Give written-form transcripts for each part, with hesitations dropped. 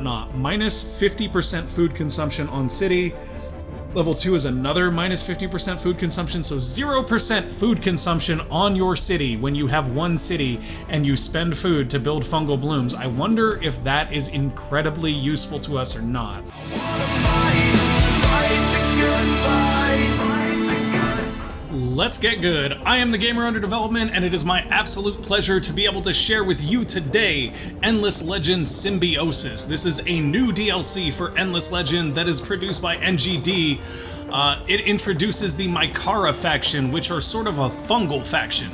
whatnot. Minus 50% food consumption on city. Level 2 is another minus 50% food consumption, so 0% food consumption on your city when you have one city and you spend food to build fungal blooms. I wonder if that is incredibly useful to us or not. Let's get good. I am the Gamer Under Development, and it is my absolute pleasure to be able to share with you today Endless Legend Symbiosis. This is a new DLC for Endless Legend that is produced by NGD. It introduces the Mykara faction, which are sort of a fungal faction.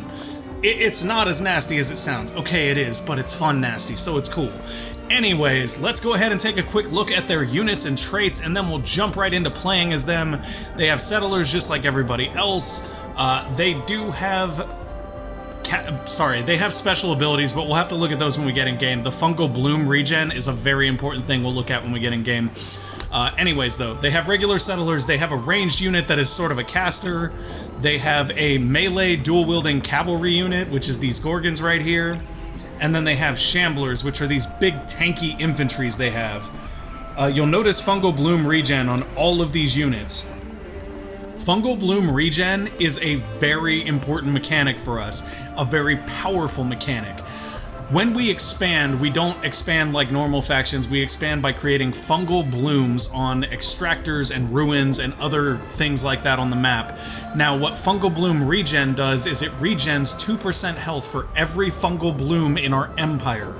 It's not as nasty as it sounds. Okay, it is, but it's fun nasty, so it's cool. Anyways, let's go ahead and take a quick look at their units and traits, and then we'll jump right into playing as them. They have settlers just like everybody else. They do have... they have special abilities, but we'll have to look at those when we get in game. The fungal bloom regen is a very important thing we'll look at when we get in game. Anyways, though, they have regular settlers, they have a ranged unit that is sort of a caster, they have a melee dual-wielding cavalry unit, which is these Gorgons right here, and then they have shamblers, which are these big tanky infantries they have. You'll notice fungal bloom regen on all of these units. Fungal bloom regen is a very important mechanic for us, a very powerful mechanic. When we expand, we don't expand like normal factions, we expand by creating fungal blooms on extractors and ruins and other things like that on the map. Now, what fungal bloom regen does is it regens 2% health for every fungal bloom in our empire,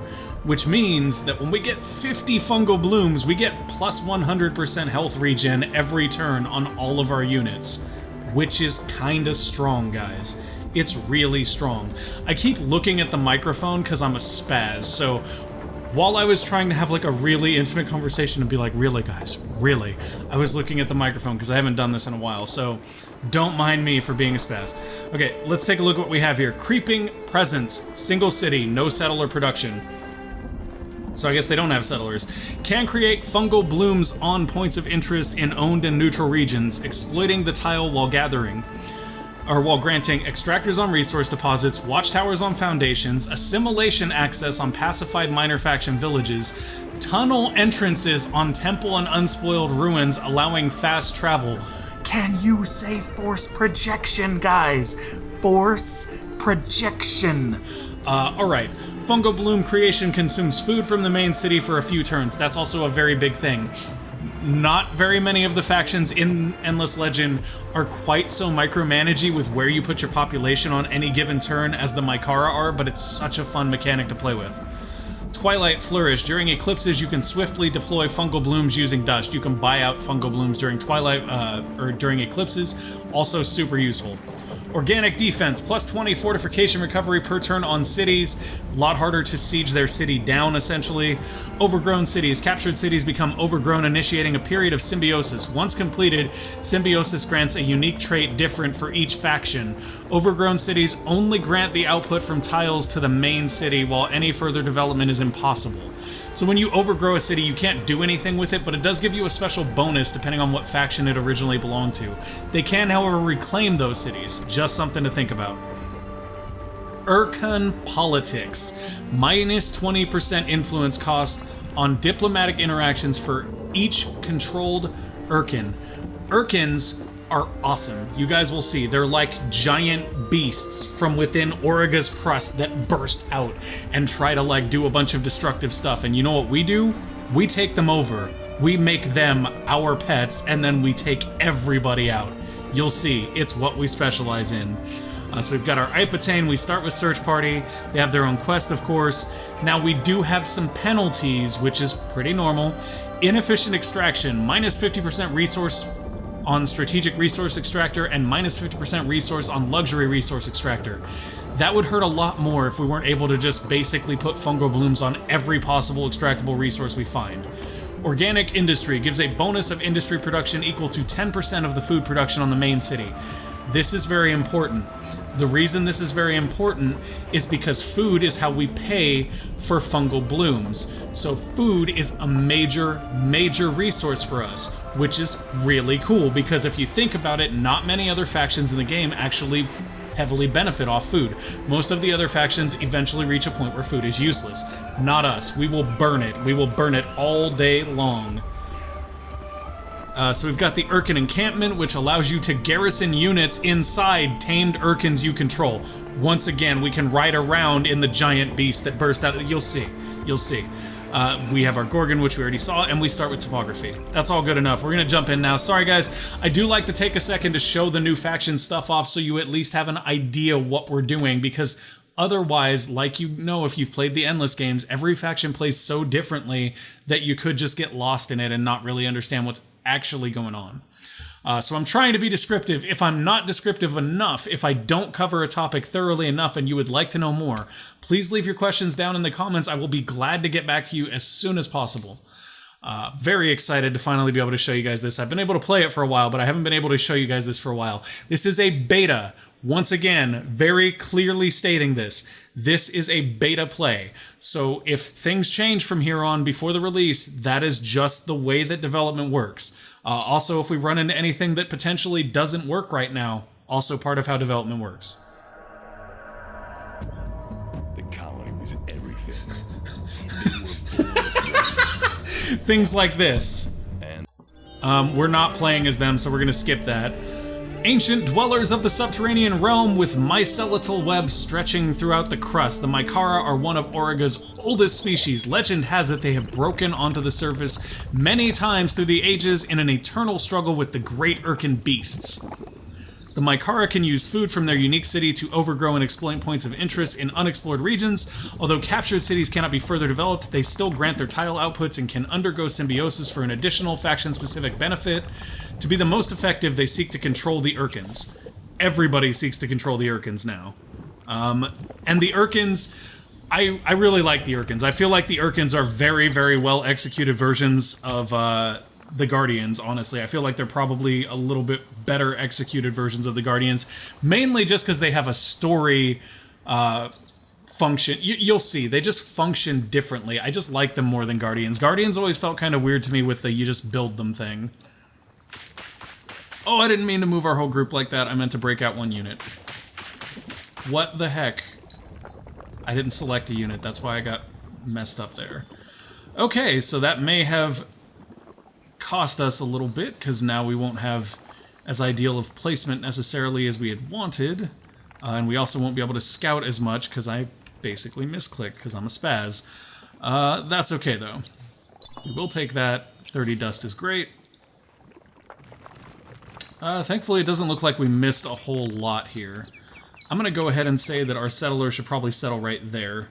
which means that when we get 50 fungal blooms, we get plus 100% health regen every turn on all of our units, which is kinda strong, guys. It's really strong. I keep looking at the microphone because I'm a spaz, so while I was trying to have like a really intimate conversation and be like, really guys, really, I was looking at the microphone because I haven't done this in a while, so don't mind me for being a spaz. Okay, let's take a look at what we have here. Creeping Presence, single city, no settler production. So I guess they don't have settlers. Can create fungal blooms on points of interest in owned and neutral regions, exploiting the tile while gathering. Or while granting extractors on resource deposits, watchtowers on foundations, assimilation access on pacified minor faction villages, tunnel entrances on temple and unspoiled ruins, allowing fast travel. Can you say force projection, guys? Force projection. Alright. Fungal bloom creation consumes food from the main city for a few turns. That's also a very big thing. Not very many of the factions in Endless Legend are quite so micromanagey with where you put your population on any given turn as the Mykara are, but it's such a fun mechanic to play with. Twilight Flourish. During eclipses, you can swiftly deploy fungal blooms using dust. You can buy out fungal blooms during or during eclipses. Also super useful. Organic Defense, plus 20 fortification recovery per turn on cities. A lot harder to siege their city down, essentially. Overgrown cities. Captured cities become overgrown, initiating a period of symbiosis. Once completed, symbiosis grants a unique trait different for each faction. Overgrown cities only grant the output from tiles to the main city, while any further development is impossible. So when you overgrow a city, you can't do anything with it, but it does give you a special bonus depending on what faction it originally belonged to. They can, however, reclaim those cities. Just something to think about. Urkan Politics. Minus 20% influence cost on diplomatic interactions for each controlled Urkan. Urkans are awesome. You guys will see. They're like giant beasts from within Auriga's crust that burst out and try to like do a bunch of destructive stuff. And you know what we do? We take them over. We make them our pets, and then we take everybody out. You'll see. It's what we specialize in. So we've got our Ipotane. We start with Search Party. They have their own quest, of course. Now we do have some penalties, which is pretty normal. Inefficient Extraction, minus 50% resource on Strategic Resource Extractor and minus 50% resource on Luxury Resource Extractor. That would hurt a lot more if we weren't able to just basically put fungal blooms on every possible extractable resource we find. Organic Industry gives a bonus of industry production equal to 10% of the food production on the main city. This is very important. The reason this is very important is because food is how we pay for fungal blooms. So food is a major, major resource for us, which is really cool because if you think about it, not many other factions in the game actually heavily benefit off food. Most of the other factions eventually reach a point where food is useless. Not us. We will burn it. We will burn it all day long. So we've got the Urkan encampment, which allows you to garrison units inside tamed Urkans you control. Once again, we can ride around in the giant beast that burst out. You'll see. You'll see. We have our Gorgon, which we already saw, and we start with topography. That's all good enough. We're going to jump in now. Sorry, guys. I do like to take a second to show the new faction stuff off so you at least have an idea what we're doing, because otherwise, like you know if you've played the Endless games, every faction plays so differently that you could just get lost in it and not really understand what's actually going on. So I'm trying to be descriptive. If I'm not descriptive enough, if I don't cover a topic thoroughly enough and you would like to know more, please leave your questions down in the comments. I will be glad to get back to you as soon as possible. Very excited to finally be able to show you guys this. I've been able to play it for a while, but I haven't been able to show you guys this for a while. This is a beta. Once again, very clearly stating this. This is a beta play. So if things change from here on before the release, that is just the way that development works. Also, if we run into anything that potentially doesn't work right now, also part of how development works. The colony was everything. Things like this. We're not playing as them, so we're going to skip that. Ancient dwellers of the subterranean realm with mycelial webs stretching throughout the crust. The Mykara are one of Auriga's oldest species. Legend has it they have broken onto the surface many times through the ages in an eternal struggle with the great Urkan beasts. The Mykara can use food from their unique city to overgrow and exploit points of interest in unexplored regions. Although captured cities cannot be further developed, they still grant their tile outputs and can undergo symbiosis for an additional faction-specific benefit. To be the most effective, they seek to control the Urkans. Everybody seeks to control the Urkans now. And the Urkans, I really like the Urkans. I feel like the Urkans are very, very well executed versions of the Guardians, honestly. I feel like they're probably a little bit better executed versions of the Guardians, mainly just because they have a story function. You'll see, they just function differently. I just like them more than Guardians. Guardians always felt kind of weird to me with the you just build them thing. Oh, I didn't mean to move our whole group like that. I meant to break out one unit. What the heck? I didn't select a unit. That's why I got messed up there. Okay, so that may have cost us a little bit, because now we won't have as ideal of placement necessarily as we had wanted. And we also won't be able to scout as much, because I basically misclicked, because I'm a spaz. That's okay, though. We will take that. 30 dust is great. Thankfully, it doesn't look like we missed a whole lot here. I'm going to go ahead and say that our settler should probably settle right there.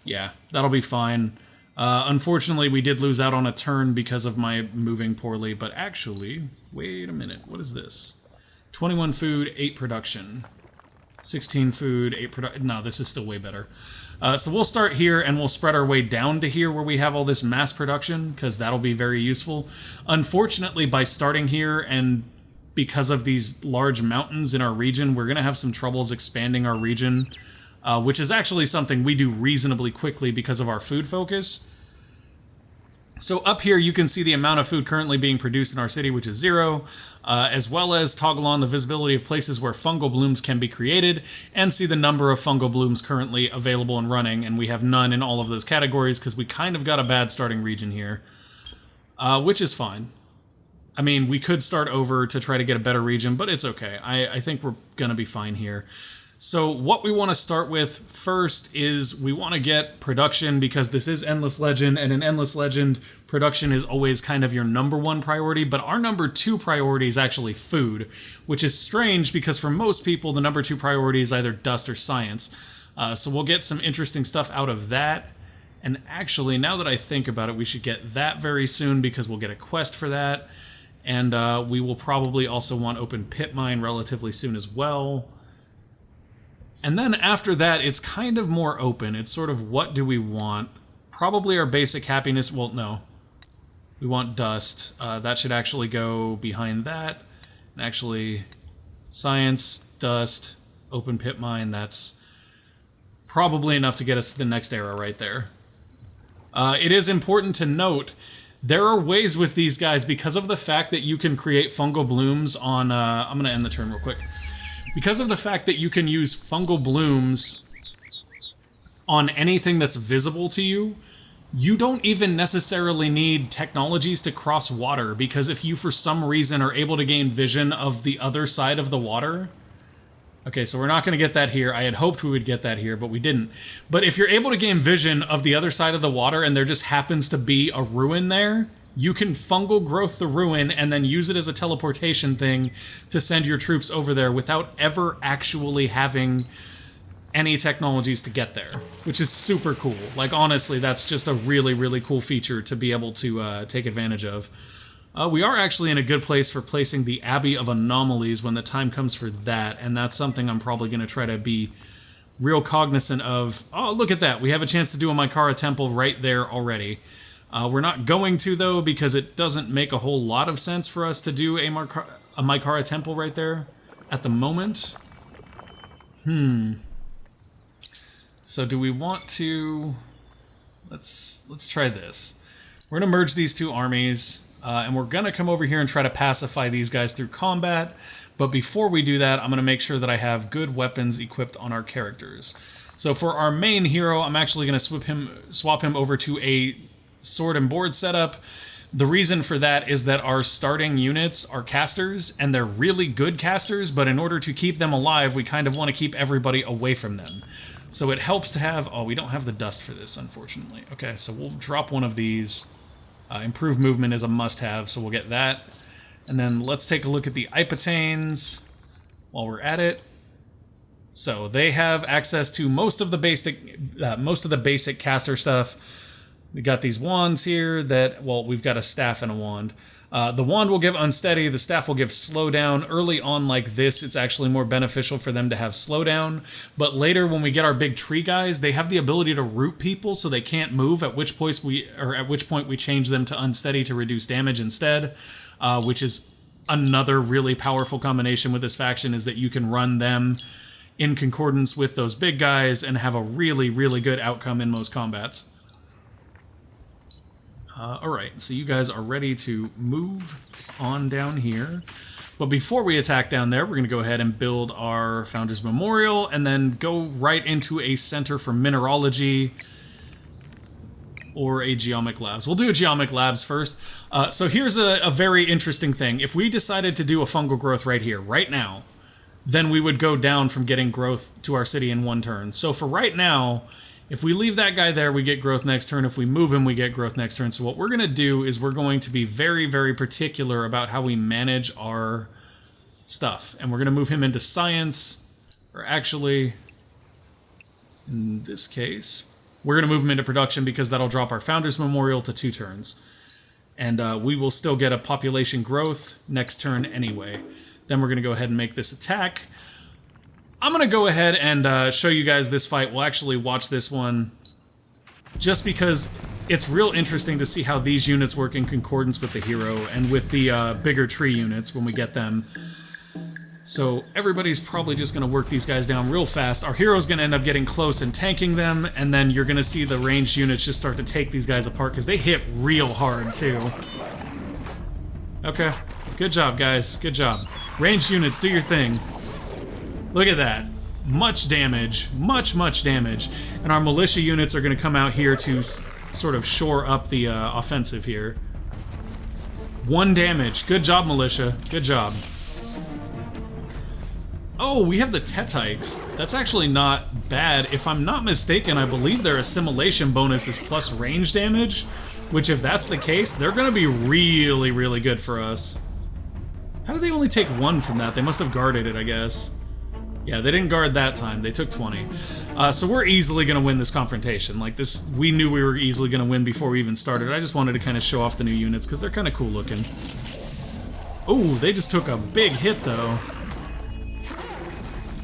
Yeah, that'll be fine. Unfortunately, we did lose out on a turn because of my moving poorly, but actually, wait a minute, what is this? 21 food, 8 production. 16 food, 8 production. No, this is still way better. So we'll start here, and we'll spread our way down to here where we have all this mass production, because that'll be very useful. Unfortunately, by starting here, and because of these large mountains in our region, we're going to have some troubles expanding our region, which is actually something we do reasonably quickly because of our food focus. So up here, you can see the amount of food currently being produced in our city, which is 0, as well as toggle on the visibility of places where fungal blooms can be created, and see the number of fungal blooms currently available and running, and we have none in all of those categories because we kind of got a bad starting region here, which is fine. I mean, we could start over to try to get a better region, but it's okay. I think we're going to be fine here. So what we want to start with first is we want to get production, because this is Endless Legend, and in Endless Legend, production is always kind of your #1 priority, but our #2 priority is actually food, which is strange because for most people, the #2 priority is either dust or science. So we'll get some interesting stuff out of that. And actually, now that I think about it, we should get that very soon because we'll get a quest for that. And we will probably also want open pit mine relatively soon as well. And then after that, it's kind of more open. It's sort of what do we want? Probably our basic happiness. Well, no. We want dust. That should actually go behind that. And actually, science, dust, open pit mine, that's probably enough to get us to the next era right there. It is important to note there are ways with these guys, because of the fact that you can create fungal blooms on... I'm going to end the turn real quick. Because of the fact that you can use fungal blooms on anything that's visible to you, you don't even necessarily need technologies to cross water, because if you for some reason are able to gain vision of the other side of the water... Okay, so we're not going to get that here. I had hoped we would get that here, but we didn't. But if you're able to gain vision of the other side of the water and there just happens to be a ruin there, you can fungal growth the ruin and then use it as a teleportation thing to send your troops over there without ever actually having any technologies to get there, which is super cool. Like, honestly, that's just a really, really cool feature to be able to take advantage of. We are actually in a good place for placing the Abbey of Anomalies when the time comes for that, and that's something I'm probably going to try to be real cognizant of. Oh, look at that. We have a chance to do a Mykara temple right there already. We're not going to, though, because it doesn't make a whole lot of sense for us to do a Mykara temple right there at the moment. So do we want to... Let's try this. We're going to merge these two armies. And we're going to come over here and try to pacify these guys through combat. But before we do that, I'm going to make sure that I have good weapons equipped on our characters. So for our main hero, I'm actually going to swap him over to a sword and board setup. The reason for that is that our starting units are casters, and they're really good casters, but in order to keep them alive, we kind of want to keep everybody away from them. So it helps to have... Oh, we don't have the dust for this, unfortunately. Okay, so we'll drop one of these... improved movement is a must-have, so we'll get that. And then let's take a look at the Ipatanes while we're at it. So they have access to most of the basic caster stuff. We got these wands here that, well, we've got a staff and a wand. The wand will give unsteady, the staff will give slowdown. Early on like this, it's actually more beneficial for them to have slowdown. But later, when we get our big tree guys, they have the ability to root people so they can't move, at which point we change them to unsteady to reduce damage instead, which is another really powerful combination with this faction, is that you can run them in concordance with those big guys and have a really, really good outcome in most combats. Alright, so you guys are ready to move on down here. But before we attack down there, we're going to go ahead and build our Founders Memorial and then go right into a center for mineralogy or a geomic labs. We'll do a geomic labs first. So here's a very interesting thing. If we decided to do a fungal growth right here, right now, then we would go down from getting growth to our city in one turn. So for right now... If we leave that guy there, we get growth next turn. If we move him, we get growth next turn. So what we're going to do is we're going to be very, very particular about how we manage our stuff. And we're going to move him into science, or actually, in this case, we're going to move him into production because that'll drop our Founders Memorial to 2 turns. And we will still get a population growth next turn anyway. Then we're going to go ahead and make this attack. I'm going to go ahead and show you guys this fight. We'll actually watch this one just because it's real interesting to see how these units work in concordance with the hero and with the bigger tree units when we get them. So everybody's probably just going to work these guys down real fast. Our hero's going to end up getting close and tanking them, and then you're going to see the ranged units just start to take these guys apart because they hit real hard too. Okay, good job guys, good job. Ranged units, do your thing. Look at that. Much damage. Much damage. And our militia units are going to come out here to sort of shore up the offensive here. 1 damage. Good job, militia. Good job. Oh, we have the Tetykes. That's actually not bad. If I'm not mistaken, I believe their assimilation bonus is plus range damage, which if that's the case, they're going to be really, really good for us. How did they only take 1 from that? They must have guarded it, I guess. Yeah, they didn't guard that time. They took 20. So we're easily going to win this confrontation. Like this, we knew we were easily going to win before we even started. I just wanted to kind of show off the new units because they're kind of cool looking. Oh, they just took a big hit though.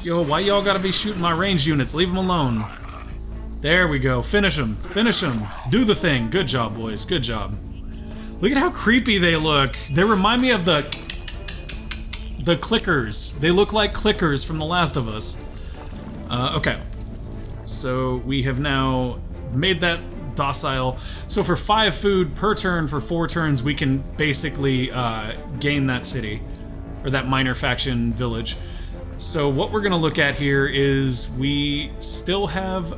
Yo, why y'all got to be shooting my ranged units? Leave them alone. There we go. Finish them. Finish them. Do the thing. Good job, boys. Good job. Look at how creepy they look. They remind me of the clickers. They look like clickers from The Last of Us. Okay. So we have now made that docile. So for 5 food per turn for 4 turns, we can basically gain that city. Or that minor faction village. So what we're going to look at here is we still have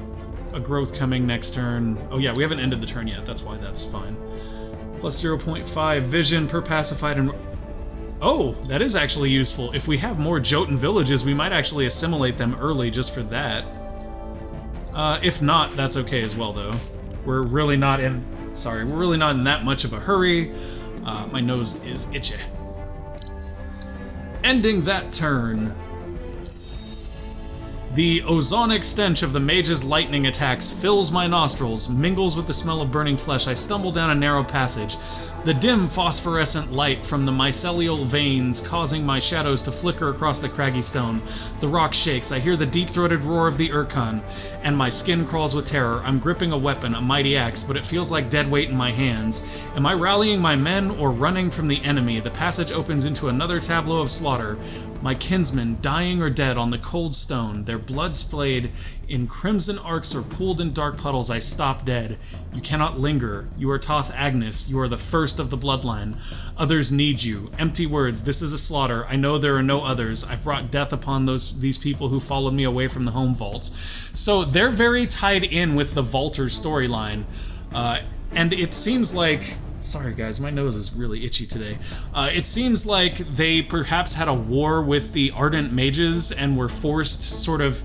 a growth coming next turn. Oh yeah, we haven't ended the turn yet. That's why that's fine. Plus 0.5 vision per pacified and... Oh, that is actually useful. If we have more Jotun villages, we might actually assimilate them early just for that. If not, that's okay as well, though. We're really not in... Sorry, we're really not in that much of a hurry. My nose is itchy. Ending that turn. The ozonic stench of the mage's lightning attacks fills my nostrils, mingles with the smell of burning flesh. I stumble down a narrow passage. The dim phosphorescent light from the mycelial veins causing my shadows to flicker across the craggy stone. The rock shakes. I hear the deep-throated roar of the Urkan, and my skin crawls with terror. I'm gripping a weapon, a mighty axe, but it feels like dead weight in my hands. Am I rallying my men or running from the enemy? The passage opens into another tableau of slaughter. My kinsmen, dying or dead on the cold stone, their blood splayed in crimson arcs or pooled in dark puddles. I stop dead. You cannot linger. You are Toth Agnes. You are the first of the bloodline. Others need you. Empty words. This is a slaughter. I know there are no others. I've brought death upon these people who followed me away from the home vaults. So they're very tied in with the Vaulters storyline. And it seems like... Sorry guys, my nose is really itchy today. It seems like they perhaps had a war with the Ardent Mages and were forced sort of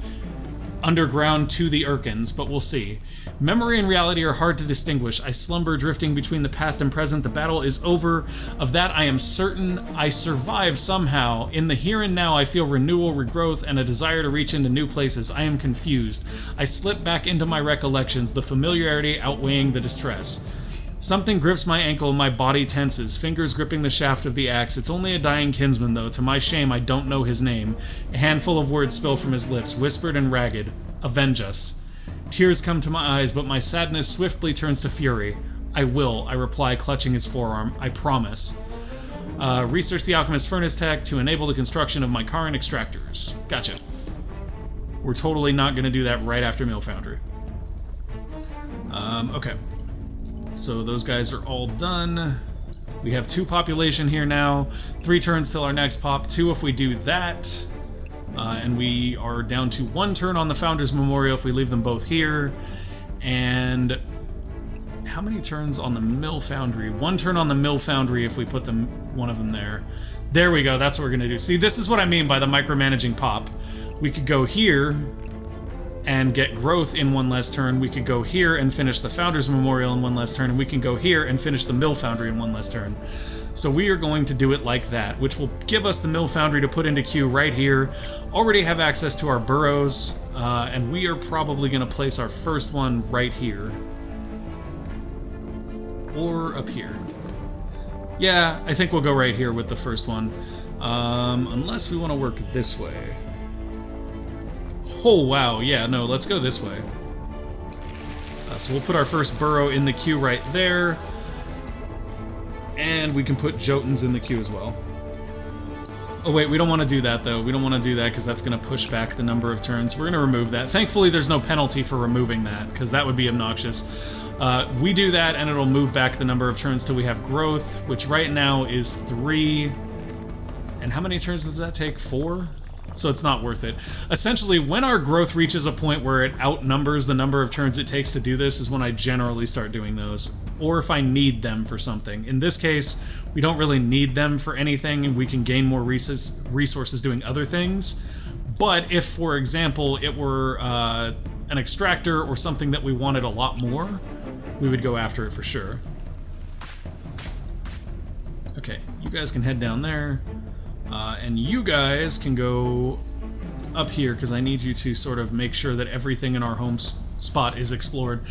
underground to the Urkans, but we'll see. Memory and reality are hard to distinguish. I slumber drifting between the past and present. The battle is over. Of that I am certain. I survive somehow. In the here and now I feel renewal, regrowth, and a desire to reach into new places. I am confused. I slip back into my recollections, the familiarity outweighing the distress. Something grips my ankle and my body tenses, fingers gripping the shaft of the axe. It's only a dying kinsman, though. To my shame, I don't know his name. A handful of words spill from his lips, whispered and ragged. Avenge us. Tears come to my eyes, but my sadness swiftly turns to fury. I will, I reply, clutching his forearm. I promise. Research the alchemist's furnace tech to enable the construction of Mykaran extractors. Gotcha. We're totally not going to do that right after Mill Foundry. Okay. So those guys are all done. We have 2 population here now. 3 turns till our next pop. 2 if we do that. And we are down to 1 turn on the Founders Memorial if we leave them both here. And how many turns on the Mill Foundry? 1 turn on the Mill Foundry if we put them, one of them there. There we go, that's what we're gonna do. See, this is what I mean by the micromanaging pop. We could go here and get growth in 1 less turn. We could go here and finish the Founders Memorial in 1 less turn, and we can go here and finish the Mill Foundry in 1 less turn. So we are going to do it like that, which will give us the Mill Foundry to put into queue right here. Already have access to our burrows, and we are probably going to place our first one right here. Or up here. Yeah, I think we'll go right here with the first one. Unless we want to work this way. Oh, wow, yeah, no, let's go this way. So we'll put our first burrow in the queue right there. And we can put Jotuns in the queue as well. Oh wait, we don't want to do that though. We don't want to do that because that's going to push back the number of turns. We're going to remove that. Thankfully there's no penalty for removing that, because that would be obnoxious. We do that and it'll move back the number of turns till we have growth, which right now is 3. And how many turns does that take? 4? So it's not worth it. Essentially, when our growth reaches a point where it outnumbers the number of turns it takes to do this is when I generally start doing those. Or if I need them for something. In this case, we don't really need them for anything, and we can gain more resources doing other things. But if, for example, it were an extractor or something that we wanted a lot more, we would go after it for sure. Okay, you guys can head down there. And you guys can go up here, because I need you to sort of make sure that everything in our home spot is explored.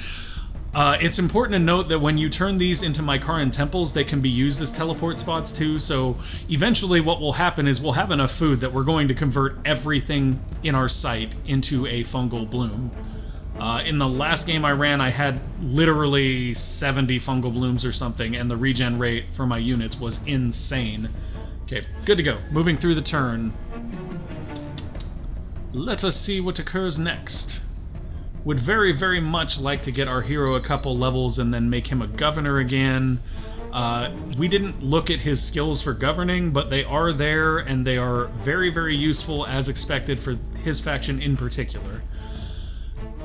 It's important to note that when you turn these into Mykaran temples, they can be used as teleport spots too, so eventually what will happen is we'll have enough food that we're going to convert everything in our site into a fungal bloom. In the last game I ran, I had literally 70 fungal blooms or something, and the regen rate for my units was insane. Okay, good to go. Moving through the turn. Let us see what occurs next. Would very, very much like to get our hero a couple levels and then make him a governor again. We didn't look at his skills for governing, but they are there, and they are very, very useful as expected for his faction in particular.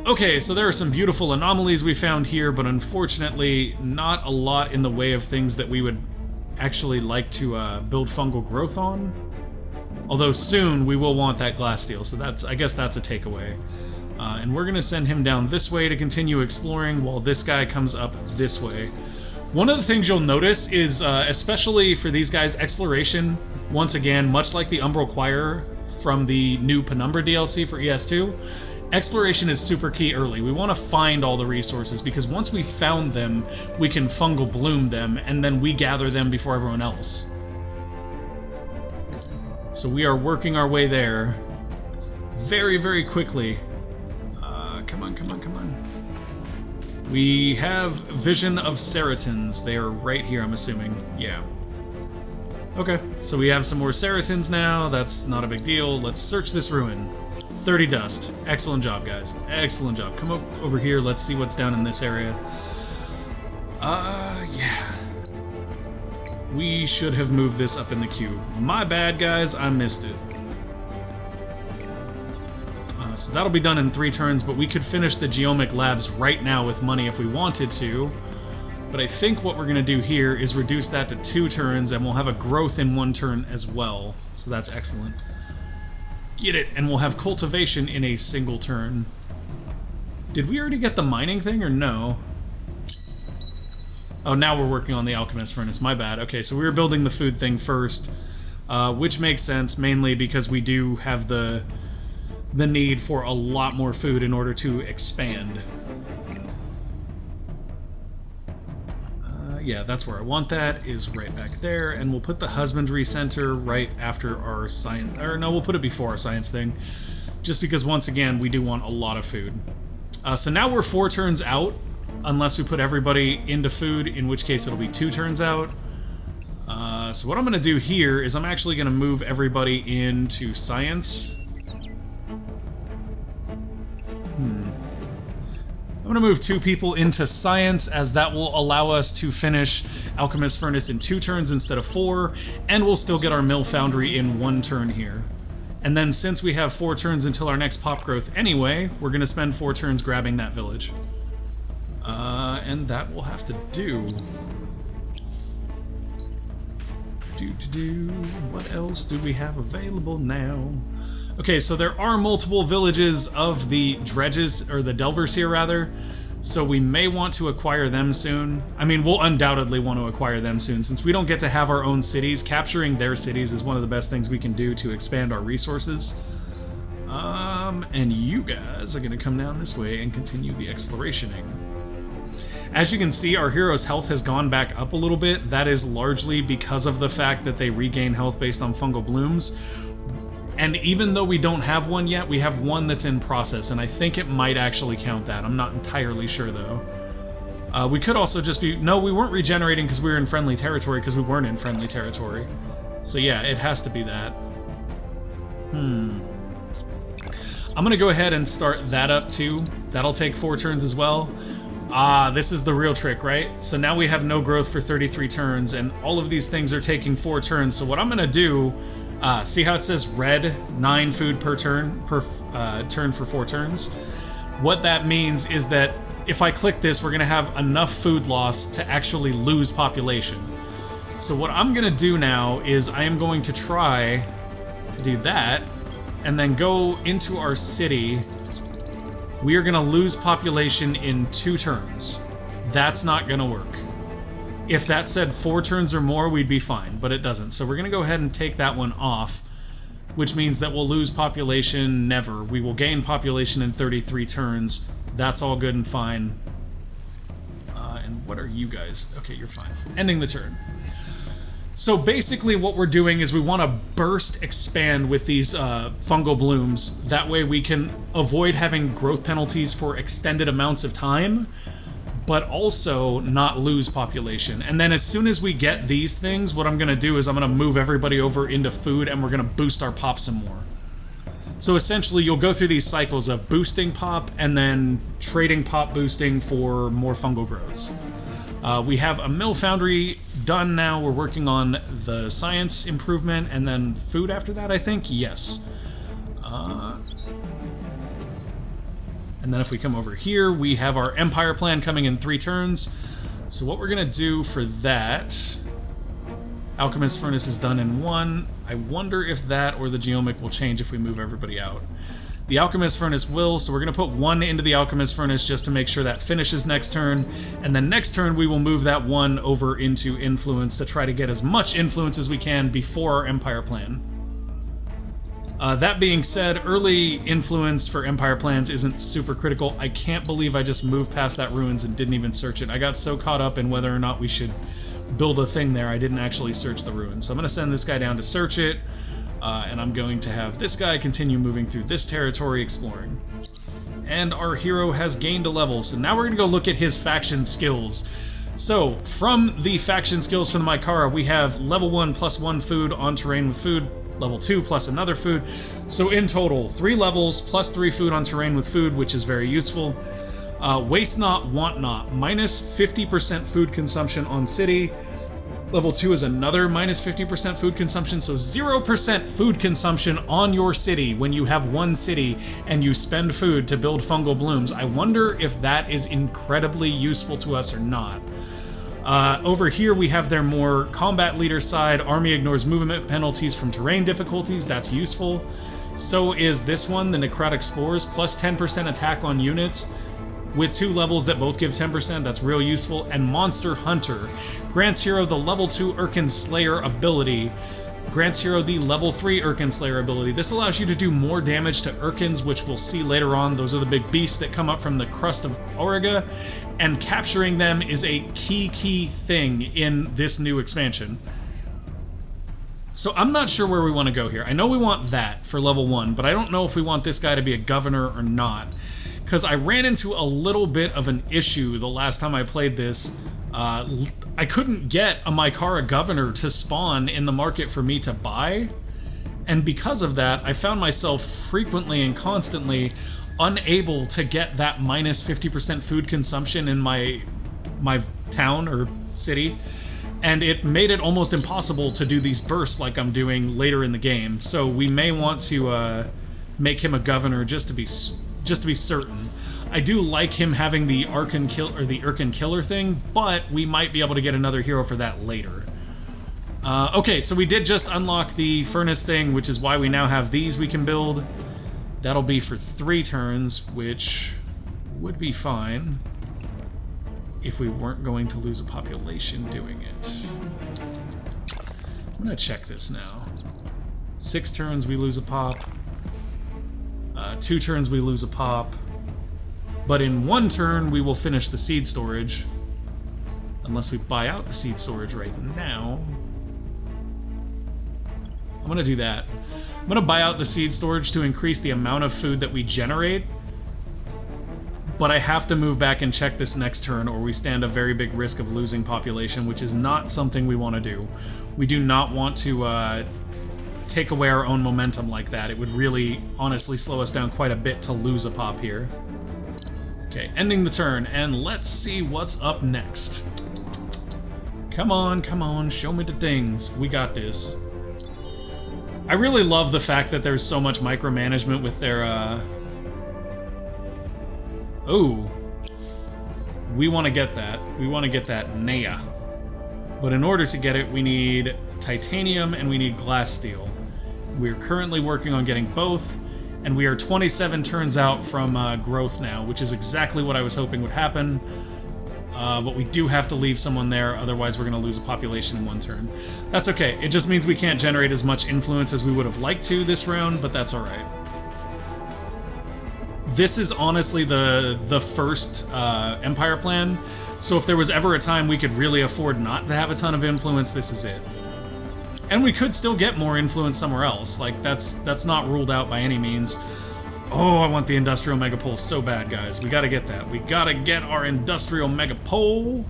Okay, so there are some beautiful anomalies we found here, but unfortunately not a lot in the way of things that we would actually like to build fungal growth on. Although soon we will want that glass steel, so I guess that's a takeaway. And we're gonna send him down this way to continue exploring while this guy comes up this way. One of the things you'll notice is, especially for these guys, exploration, once again, much like the Umbral Choir from the new Penumbra DLC for ES2, exploration is super key early. We want to find all the resources, because once we found them, we can fungal bloom them, and then we gather them before everyone else. So we are working our way there very, very quickly. Come on, come on, come on. We have Vision of Ceratins. They are right here, I'm assuming. Yeah. Okay, so we have some more Ceratins now. That's not a big deal. Let's search this ruin. 30 dust. Excellent job, guys. Excellent job. Come over here. Let's see what's down in this area. Yeah. We should have moved this up in the cube. My bad, guys. I missed it. So that'll be done in 3 turns, but we could finish the geomic labs right now with money if we wanted to. But I think what we're going to do here is reduce that to 2 turns, and we'll have a growth in 1 turn as well. So that's excellent. Get it, and we'll have cultivation in a single turn. Did we already get the mining thing, or no? Oh, now we're working on the alchemist furnace. My bad. Okay, so we were building the food thing first, which makes sense, mainly because we do have the need for a lot more food in order to expand. Yeah, that's where I want that, is right back there, and we'll put the husbandry center right after our science, or no, we'll put it before our science thing, just because, once again, we do want a lot of food. So now we're 4 turns out, unless we put everybody into food, in which case it'll be 2 turns out. So what I'm going to do here is I'm actually going to move everybody into science. I'm going to move 2 people into science, as that will allow us to finish Alchemist Furnace in 2 turns instead of 4, and we'll still get our Mill Foundry in 1 turn here. And then, since we have 4 turns until our next pop growth anyway, we're going to spend 4 turns grabbing that village. And that will have to do. What else do we have available now? Okay, so there are multiple villages of the dredges, or the delvers here, rather, so we may want to acquire them soon. I mean, we'll undoubtedly want to acquire them soon. Since we don't get to have our own cities, capturing their cities is one of the best things we can do to expand our resources. And you guys are going to come down this way and continue the explorationing. As you can see, our hero's health has gone back up a little bit. That is largely because of the fact that they regain health based on fungal blooms. And even though we don't have one yet, we have one that's in process, and I think it might actually count that. I'm not entirely sure, though. We could also just be... No, we weren't regenerating because we were in friendly territory, because we weren't in friendly territory. So yeah, it has to be that. I'm going to go ahead and start that up, too. That'll take 4 turns as well. This is the real trick, right? So now we have no growth for 33 turns, and all of these things are taking 4 turns. So what I'm going to do... see how it says red, 9 food per turn, turn for 4 turns? What that means is that if I click this, we're going to have enough food loss to actually lose population. So what I'm going to do now is I am going to try to do that, and then go into our city. We are going to lose population in 2 turns. That's not going to work. If that said 4 turns or more, we'd be fine, but it doesn't. So we're going to go ahead and take that one off, which means that we'll lose population never. We will gain population in 33 turns. That's all good and fine. And what are you guys? Okay, you're fine. Ending the turn. So basically what we're doing is we want to burst expand with these fungal blooms. That way we can avoid having growth penalties for extended amounts of time, but also not lose population. And then as soon as we get these things, what I'm going to do is I'm going to move everybody over into food, and we're going to boost our pop some more. So essentially, you'll go through these cycles of boosting pop and then trading pop boosting for more fungal growths. We have a mill foundry done now. We're working on the science improvement and then food after that, I think? Yes. And then if we come over here, we have our Empire plan coming in 3 turns. So what we're going to do for that... Alchemist Furnace is done in 1. I wonder if that or the Geomic will change if we move everybody out. The Alchemist Furnace will, so we're going to put 1 into the Alchemist Furnace just to make sure that finishes next turn. And then next turn we will move that 1 over into Influence to try to get as much influence as we can before our Empire plan. That being said, early influence for Empire plans isn't super critical. I can't believe I just moved past that ruins and didn't even search it. I got so caught up in whether or not we should build a thing there, I didn't actually search the ruins. So I'm going to send this guy down to search it, and I'm going to have this guy continue moving through this territory exploring. And our hero has gained a level, so now we're going to go look at his faction skills. So, from the faction skills for the Mykara, we have level 1 plus 1 food on terrain with food, level 2 plus another food. So in total, 3 levels plus 3 food on terrain with food, which is very useful. Waste not, want not, minus 50% food consumption on city. Level 2 is another minus 50% food consumption, so 0% food consumption on your city when you have 1 city and you spend food to build fungal blooms. I wonder if that is incredibly useful to us or not. Over here we have their more combat leader side. Army ignores movement penalties from terrain difficulties. That's useful. So is this one, the Necrotic Spores, plus 10% attack on units with 2 levels that both give 10%. That's real useful. And Monster Hunter grants hero the level 2 Urkan Slayer ability. Grants hero the level 3 Urkan Slayer ability. This allows you to do more damage to Urkans, which we'll see later on. Those are the big beasts that come up from the crust of Auriga, and capturing them is a key thing in this new expansion. So I'm not sure where we want to go here. I know we want that for level 1, but I don't know if we want this guy to be a governor or not. Because I ran into a little bit of an issue the last time I played this. I couldn't get a Mykara governor to spawn in the market for me to buy. And because of that, I found myself frequently and constantly unable to get that minus 50% food consumption in my town or city. And it made it almost impossible to do these bursts like I'm doing later in the game. So we may want to make him a governor just to be certain. I do like him having the Urkan killer thing, but we might be able to get another hero for that later. Okay, so we did just unlock the furnace thing, which is why we now have these we can build. That'll be for 3 turns, which would be fine if we weren't going to lose a population doing it. I'm gonna check this now. 6 turns we lose a pop. 2 turns we lose a pop. But in 1 turn we will finish the seed storage. Unless we buy out the seed storage right now. I'm gonna do that. I'm gonna buy out the seed storage to increase the amount of food that we generate. But I have to move back and check this next turn, or we stand a very big risk of losing population, which is not something we want to do. We do not want to take away our own momentum like that. It would really, honestly, slow us down quite a bit to lose a pop here. Okay, ending the turn, and let's see what's up next. Come on, show me the things. We got this. I really love the fact that there's so much micromanagement with their, Oh, we want to get that. We want to get that Nea. But in order to get it, we need titanium and we need glass steel. We're currently working on getting both, and we are 27 turns out from growth now, which is exactly what I was hoping would happen. But we do have to leave someone there, otherwise we're going to lose a population in 1 turn. That's okay. It just means we can't generate as much influence as we would have liked to this round, but that's alright. This is honestly the first Empire plan, so if there was ever a time we could really afford not to have a ton of influence, this is it. And we could still get more influence somewhere else, like that's not ruled out by any means. Oh, I want the Industrial Megapole so bad, guys. We gotta get that. We gotta get our Industrial Megapole.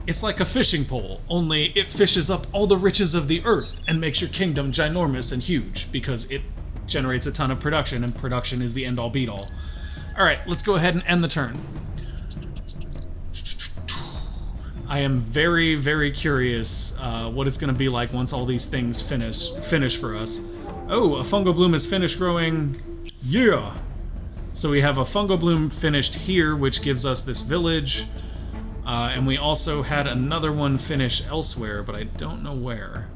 It's like a fishing pole, only it fishes up all the riches of the earth and makes your kingdom ginormous and huge, because it generates a ton of production, and production is the end-all be-all. Alright, let's go ahead and end the turn. I am very, very curious what it's going to be like once all these things finish for us. Oh, a fungal bloom is finished growing. Yeah! So we have a fungal bloom finished here, which gives us this village. And we also had another one finish elsewhere, but I don't know where.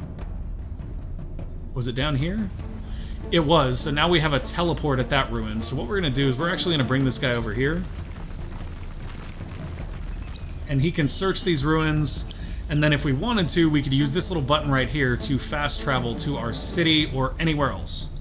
Was it down here? It was, so now we have a teleport at that ruin. So what we're going to do is we're actually going to bring this guy over here. And he can search these ruins, and then if we wanted to, we could use this little button right here to fast travel to our city or anywhere else.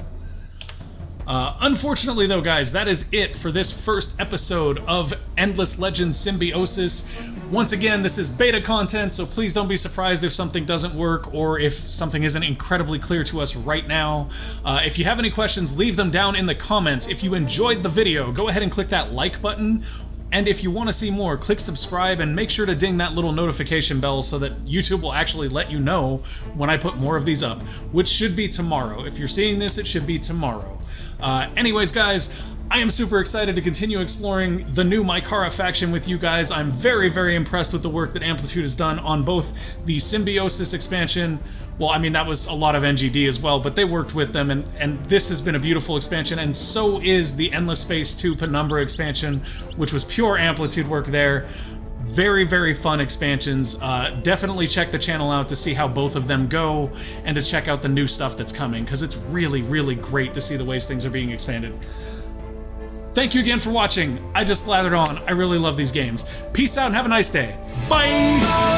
Unfortunately though, guys, that is it for this first episode of Endless Legend Symbiosis. Once again, this is beta content, so please don't be surprised if something doesn't work or if something isn't incredibly clear to us right now. If you have any questions, leave them down in the comments. If you enjoyed the video, go ahead and click that like button. And if you want to see more, click subscribe and make sure to ding that little notification bell so that YouTube will actually let you know when I put more of these up, which should be tomorrow. If you're seeing this, it should be tomorrow. Anyways, guys, I am super excited to continue exploring the new Mykara faction with you guys. I'm very, very impressed with the work that Amplitude has done on both the Symbiosis expansion. Well, I mean, that was a lot of NGD as well, but they worked with them, and this has been a beautiful expansion, and so is the Endless Space 2 Penumbra expansion, which was pure Amplitude work there. Very, very fun expansions. Definitely check the channel out to see how both of them go, and to check out the new stuff that's coming, because it's really, really great to see the ways things are being expanded. Thank you again for watching. I just blathered on. I really love these games. Peace out and have a nice day. Bye!